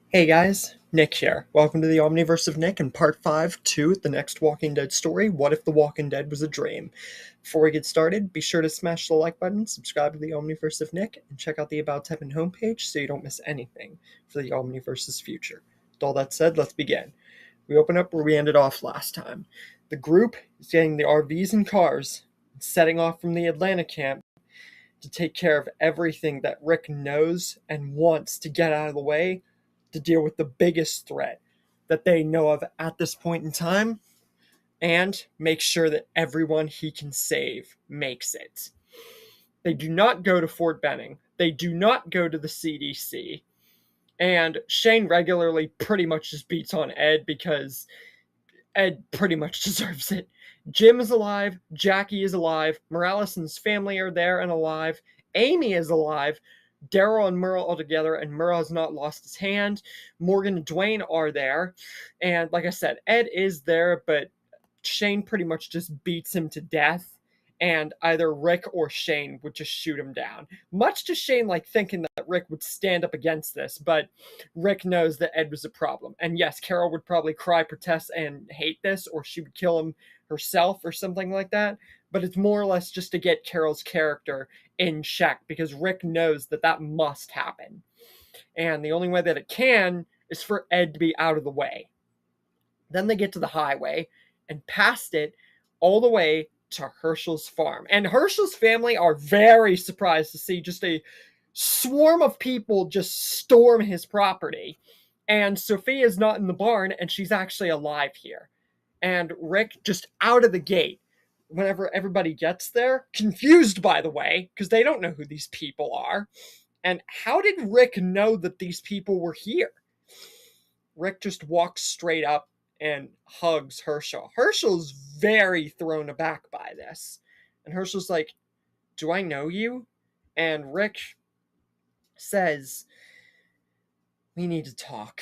Hey guys, Nick here. Welcome to the Omniverse of Nick and part 5 to the next Walking Dead story, What If the Walking Dead Was a Dream? Before we get started, be sure to smash the like button, subscribe to the Omniverse of Nick, and check out the About Heaven homepage so you don't miss anything for the Omniverse's future. With all that said, let's begin. We open up where we ended off last time. The group is getting the RVs and cars and setting off from the Atlanta camp to take care of everything that Rick knows and wants to get out of the way to deal with the biggest threat that they know of at this point in time and make sure that everyone he can save makes it. They do not go to Fort Benning. They do not go to the CDC. And Shane regularly pretty much just beats on Ed because Ed pretty much deserves it. Jim is alive. Jackie is alive. Moraleson's family are there and alive. Amy is alive. Daryl and Merle are together, and Merle has not lost his hand. Morgan and Dwayne are there. And like I said, Ed is there, but Shane pretty much just beats him to death. And either Rick or Shane would just shoot him down. Much to Shane thinking that Rick would stand up against this, but Rick knows that Ed was a problem. And yes, Carol would probably cry, protest, and hate this, or she would kill him herself or something like that. But it's more or less just to get Carol's character in check because Rick knows that that must happen. And the only way that it can is for Ed to be out of the way. Then they get to the highway and past it all the way to Herschel's farm. And Herschel's family are very surprised to see just a swarm of people just storm his property. And Sophia's not in the barn, and she's actually alive here. And Rick, just out of the gate, whenever everybody gets there, confused by the way, because they don't know who these people are. And how did Rick know that these people were here? Rick just walks straight up and hugs Herschel. Herschel's very thrown aback by this. And Herschel's like, "Do I know you?" And Rick says, "We need to talk."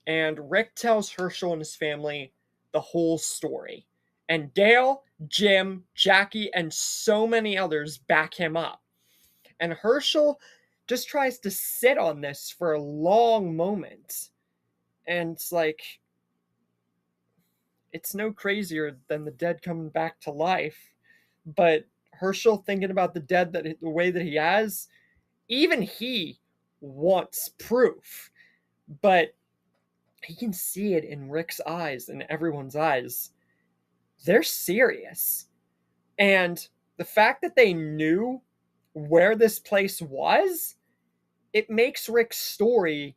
And Rick tells Herschel and his family the whole story. And Dale, Jim, Jackie, and so many others back him up. And Herschel just tries to sit on this for a long moment. And it's like, it's no crazier than the dead coming back to life. But Herschel thinking about the dead the way that he has, even he wants proof. But he can see it in Rick's eyes and everyone's eyes. They're serious. And the fact that they knew where this place was, it makes Rick's story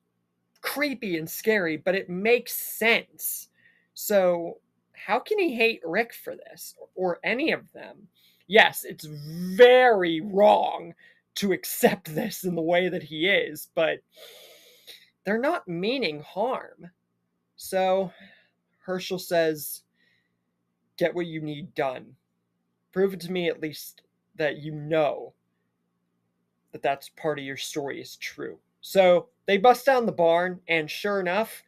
creepy and scary, but it makes sense. So, how can he hate Rick for this or any of them? Yes, it's very wrong to accept this in the way that he is, but they're not meaning harm. So, Herschel says, "Get what you need done. Prove it to me at least that you know that that's part of your story is true." So they bust down the barn, and sure enough,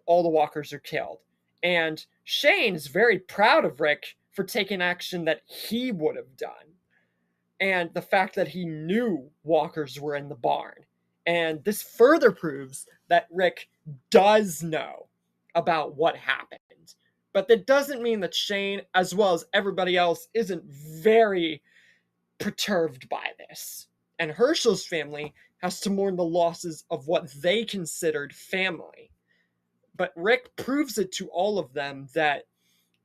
all the walkers are killed. And Shane's very proud of Rick for taking action that he would have done. And the fact that he knew walkers were in the barn. And this further proves that Rick does know about what happened. But that doesn't mean that Shane, as well as everybody else, isn't very perturbed by this. And Herschel's family has to mourn the losses of what they considered family. But Rick proves it to all of them that,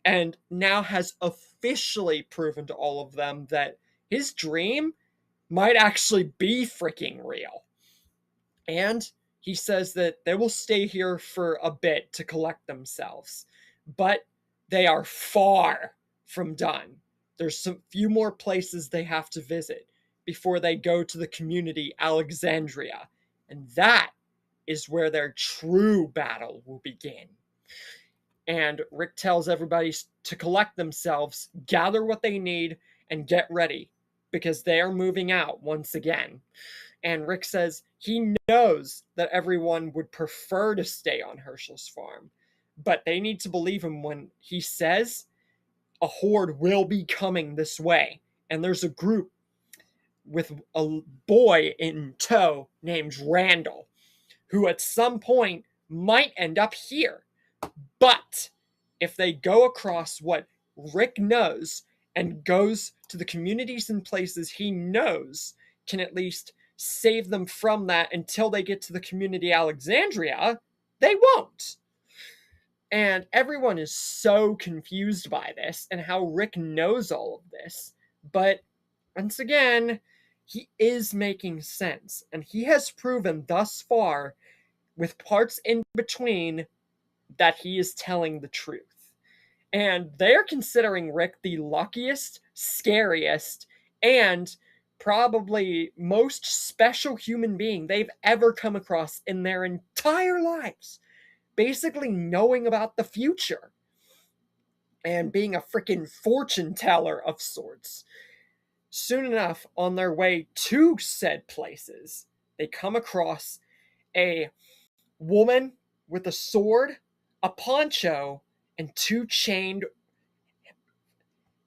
and now has officially proven to all of them that his dream might actually be freaking real. And he says that they will stay here for a bit to collect themselves, but they are far from done. There's some few more places they have to visit before they go to the community Alexandria, and that is where their true battle will begin. And Rick tells everybody to collect themselves, gather what they need, and get ready because they are moving out once again. And Rick says he knows that everyone would prefer to stay on Herschel's farm, but they need to believe him when he says a horde will be coming this way. And there's a group with a boy in tow named Randall who at some point might end up here. But if they go across what Rick knows and goes to the communities and places he knows can at least save them from that until they get to the community Alexandria, they won't. And everyone is so confused by this and how Rick knows all of this. But once again, he is making sense. And he has proven thus far, with parts in between, that he is telling the truth. And they're considering Rick the luckiest, scariest, and probably most special human being they've ever come across in their entire lives. Basically knowing about the future and being a freaking fortune teller of sorts. Soon enough, on their way to said places, they come across a woman with a sword, a poncho, and two chained,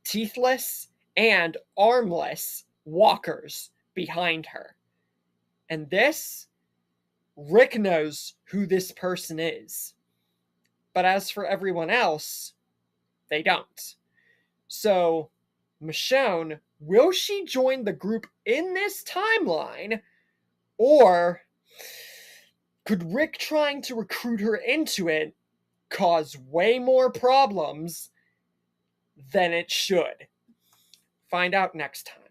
teethless, and armless walkers behind her. And this, Rick knows who this person is. But as for everyone else, they don't. So, Michonne, will she join the group in this timeline? Or could Rick trying to recruit her into it cause way more problems than it should? Find out next time.